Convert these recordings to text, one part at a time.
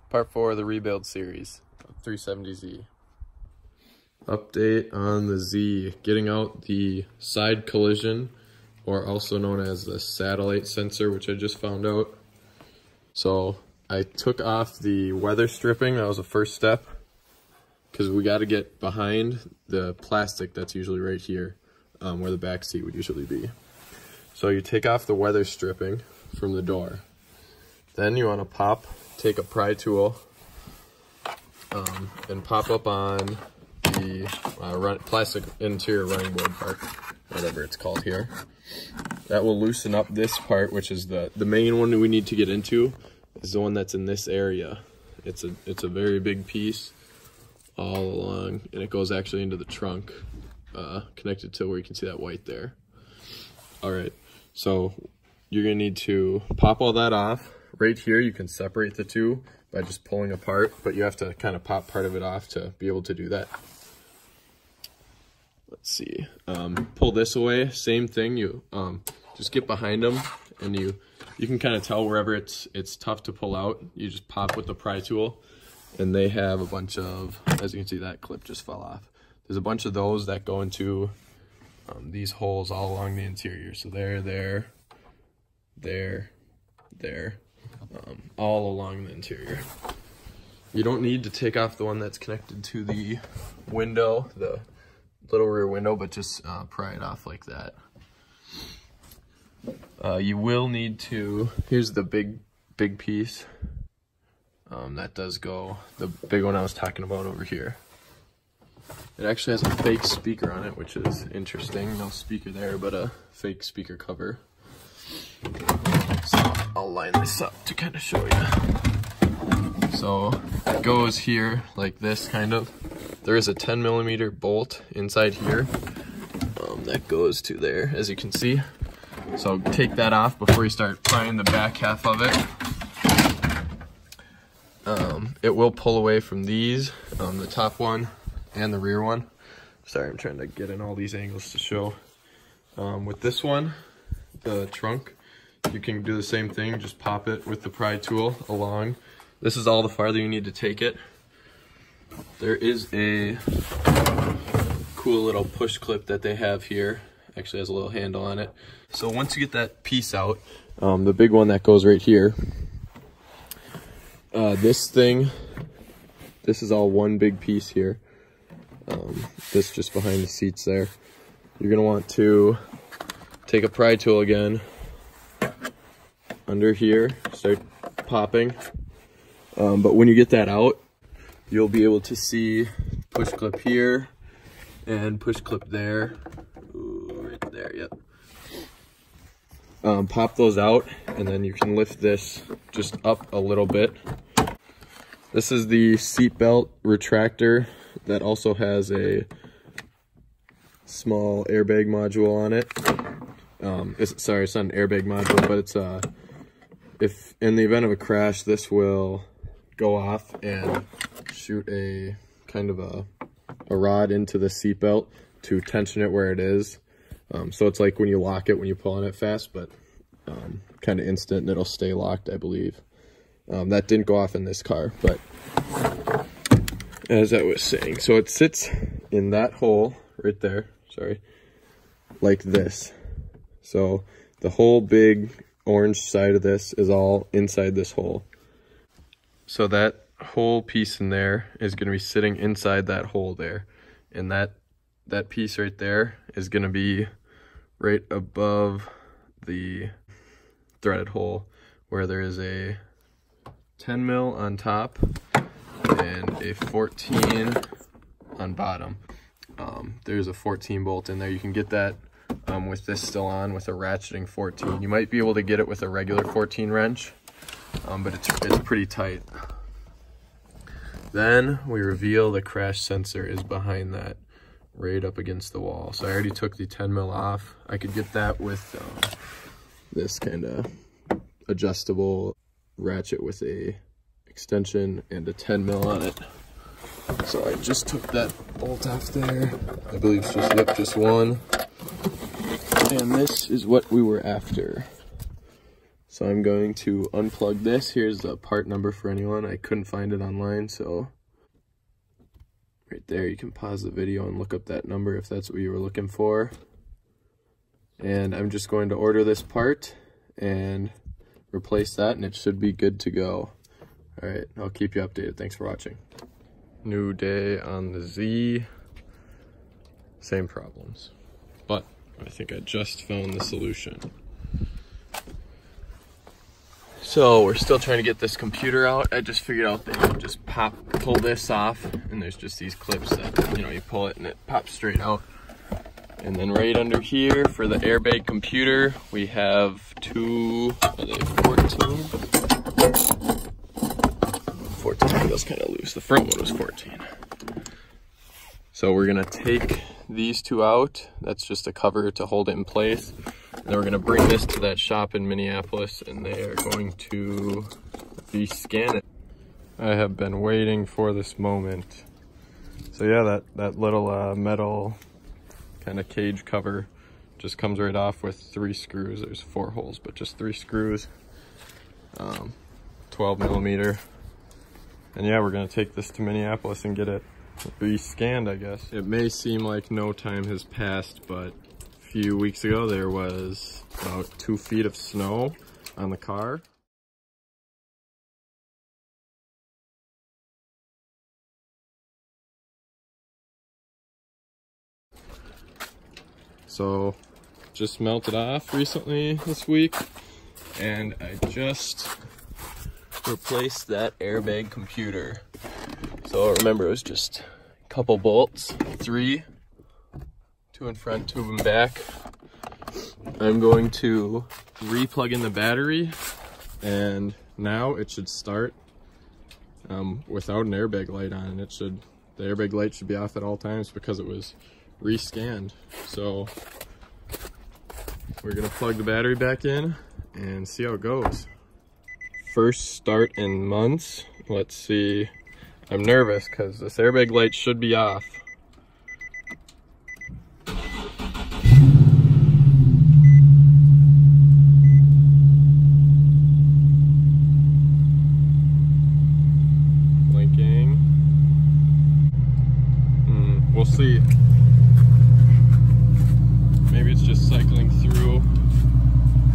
Part 4 of the rebuild series of 370Z. Update on the Z, getting out the side collision, or also known as the satellite sensor, which I just found out. So I took off the weather stripping. That was the first step, because we got to get behind the plastic that's usually right here, where the back seat would usually be. So you take off the weather stripping from the door. Then you want to take a pry tool and pop up on the plastic interior running board part, whatever it's called here. That will loosen up this part, which is the main one we need to get into, is the one that's in this area. It's a very big piece all along, and it goes actually into the trunk, connected to where you can see that white there. All right, so you're gonna need to pop all that off. Right here, you can separate the two by just pulling apart, but you have to kind of pop part of it off to be able to do that. Let's see, pull this away, same thing. You just get behind them, and you can kind of tell wherever it's tough to pull out. You just pop with the pry tool, and they have a bunch of, as you can see, that clip just fell off. There's a bunch of those that go into these holes all along the interior. So there, all along the interior. You don't need to take off the one that's connected to the window, the little rear window, but just pry it off like that. You will need to, here's the big piece. That does go, the big one I was talking about over here. It actually has a fake speaker on it, which is interesting. No speaker there, but a fake speaker cover. So I'll line this up to kind of show you. So it goes here like this, kind of. There is a 10mm bolt inside here that goes to there, as you can see. So take that off before you start prying the back half of it. It will pull away from these, the top one and the rear one. Sorry, I'm trying to get in all these angles to show. With this one, the trunk, you can do the same thing, just pop it with the pry tool along. This is all the farther you need to take it. There is a cool little push clip that they have here. Actually has a little handle on it. So once you get that piece out, the big one that goes right here, this is all one big piece here. This just behind the seats there. You're gonna want to take a pry tool again, under here, start popping. But when you get that out, you'll be able to see push clip here and push clip there. Ooh, right there, yep. Pop those out, and then you can lift this just up a little bit. This is the seatbelt retractor that also has a small airbag module on it. Sorry, it's not an airbag module, but it's if in the event of a crash, this will go off and shoot a kind of a rod into the seatbelt to tension it where it is. So it's like when you lock it when you pull on it fast, but kind of instant, and it'll stay locked, I believe. That didn't go off in this car, but as I was saying, so it sits in that hole right there, sorry, like this. So the whole big orange side of this is all inside this hole. So that whole piece in there is going to be sitting inside that hole there. And that piece right there is going to be right above the threaded hole, where there is a 10mm on top and a 14 on bottom. There's a 14 bolt in there. You can get that with this still on with a ratcheting 14. You might be able to get it with a regular 14 wrench, but it's pretty tight. Then we reveal the crash sensor is behind that, right up against the wall. So I already took the 10mm off. I could get that with this kind of adjustable ratchet with a extension and a 10mm on it. So I just took that bolt off there. I believe it's just one. And this is what we were after. So I'm going to unplug this. Here's the part number for anyone. I couldn't find it online, so right there, you can pause the video and look up that number if that's what you were looking for. And I'm just going to order this part and replace that, and it should be good to go. All right, I'll keep you updated. Thanks for watching. New day on the Z. Same problems, but I think I just found the solution. So we're still trying to get this computer out. I just figured out that you just pull this off, and there's just these clips that, you pull it and it pops straight out. And then right under here for the Airbag computer, we have two, are they 14? 14, that was kind of loose. The front one was 14. So we're gonna take these two out. That's just a cover to hold it in place. And then we're gonna bring this to that shop in Minneapolis, and they are going to rescan it. I have been waiting for this moment. So yeah, that little metal kind of cage cover just comes right off with 3 screws. There's 4 holes, but just 3 screws, 12 millimeter. And yeah, we're gonna take this to Minneapolis and get it rescanned, I guess. It may seem like no time has passed, but a few weeks ago there was about 2 feet of snow on the car. So just melted off recently this week, and I just replaced that Airbag computer. So remember, it was just a couple bolts, 3, 2 in front, 2 in back. I'm going to re-plug in the battery, and now it should start without an airbag light on. The airbag light should be off at all times because it was rescanned. So we're gonna plug the battery back in and see how it goes. First start in months. Let's see. I'm nervous because this airbag light should be off. Blinking. We'll see. Maybe it's just cycling through.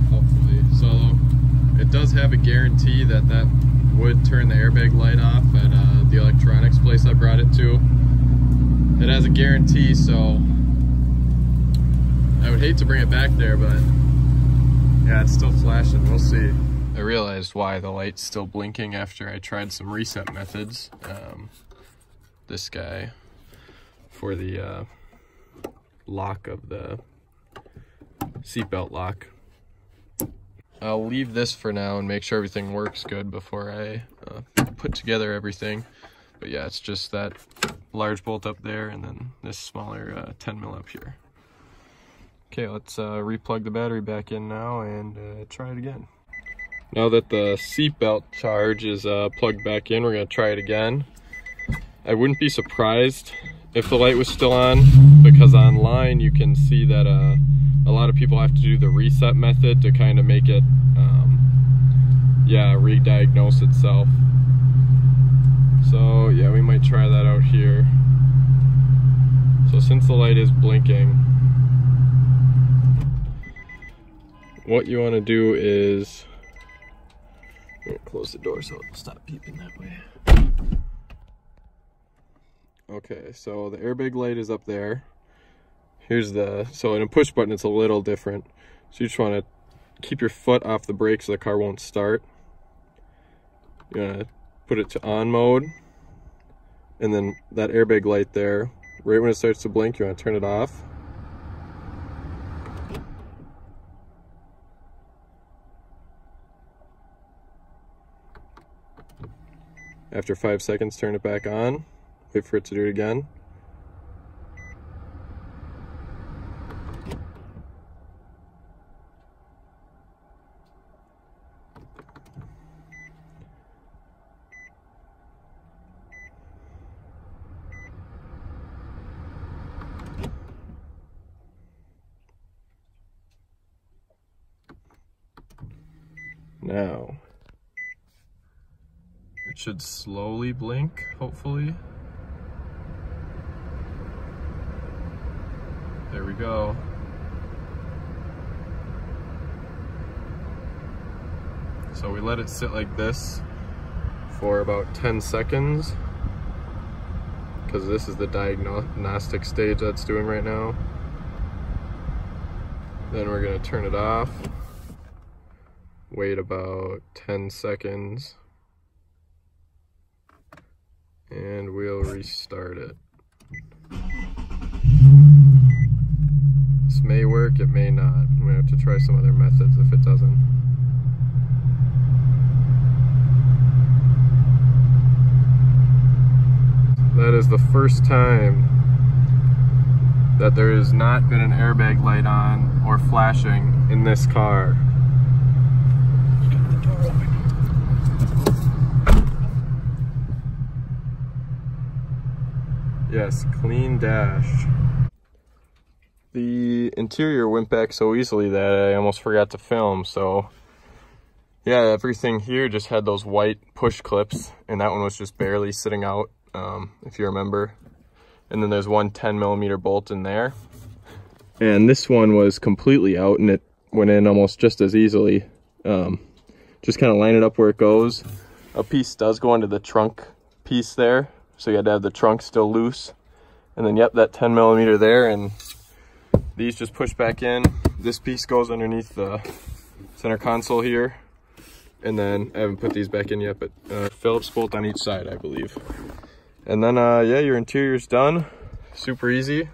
Hopefully. So it does have a guarantee that would turn the airbag light off at the electronics place I brought it to. It has a guarantee, so I would hate to bring it back there, but yeah, it's still flashing. We'll see. I realized why the light's still blinking after I tried some reset methods. This guy for the lock of the seatbelt lock. I'll leave this for now and make sure everything works good before I put together everything. But yeah, it's just that large bolt up there and then this smaller 10 mil up here. Okay, let's replug the battery back in now and try it again. Now that the seatbelt charge is plugged back in, we're gonna try it again. I wouldn't be surprised if the light was still on, because online you can see that a lot of people have to do the reset method to kind of make it, re-diagnose itself. So yeah, we might try that out here. So since the light is blinking, what you want to do is, I'm gonna close the door so it'll stop beeping that way. Okay, so the airbag light is up there. Here's so in a push button it's a little different. So you just want to keep your foot off the brake so the car won't start. You're gonna put it to on mode, and then that airbag light there, right when it starts to blink, you want to turn it off. After 5 seconds, turn it back on. Wait for it to do it again. Now, it should slowly blink, hopefully. There we go. So we let it sit like this for about 10 seconds because this is the diagnostic stage that's doing right now. Then we're gonna turn it off, wait about 10 seconds, and we'll restart it. This may work, it may not. We have to try some other methods if it doesn't. That is the first time that there has not been an airbag light on or flashing in this car. Get the door open. Yes, clean dash. The interior went back so easily that I almost forgot to film, so yeah, everything here just had those white push clips, and that one was just barely sitting out. If you remember, and then there's one 10mm bolt in there, and this one was completely out and it went in almost just as easily. Just kind of line it up where it goes. A piece does go into the trunk piece there, so you had to have the trunk still loose, and then yep, that 10mm there, and these just push back in. This piece goes underneath the center console here, and then I haven't put these back in yet, but Phillips bolt on each side, I believe. And then, yeah, your interior's done. Super easy.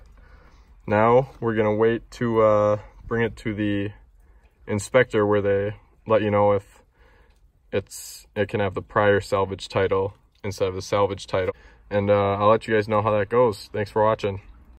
Now we're gonna wait to bring it to the inspector where they let you know if it can have the prior salvage title instead of the salvage title. And I'll let you guys know how that goes. Thanks for watching.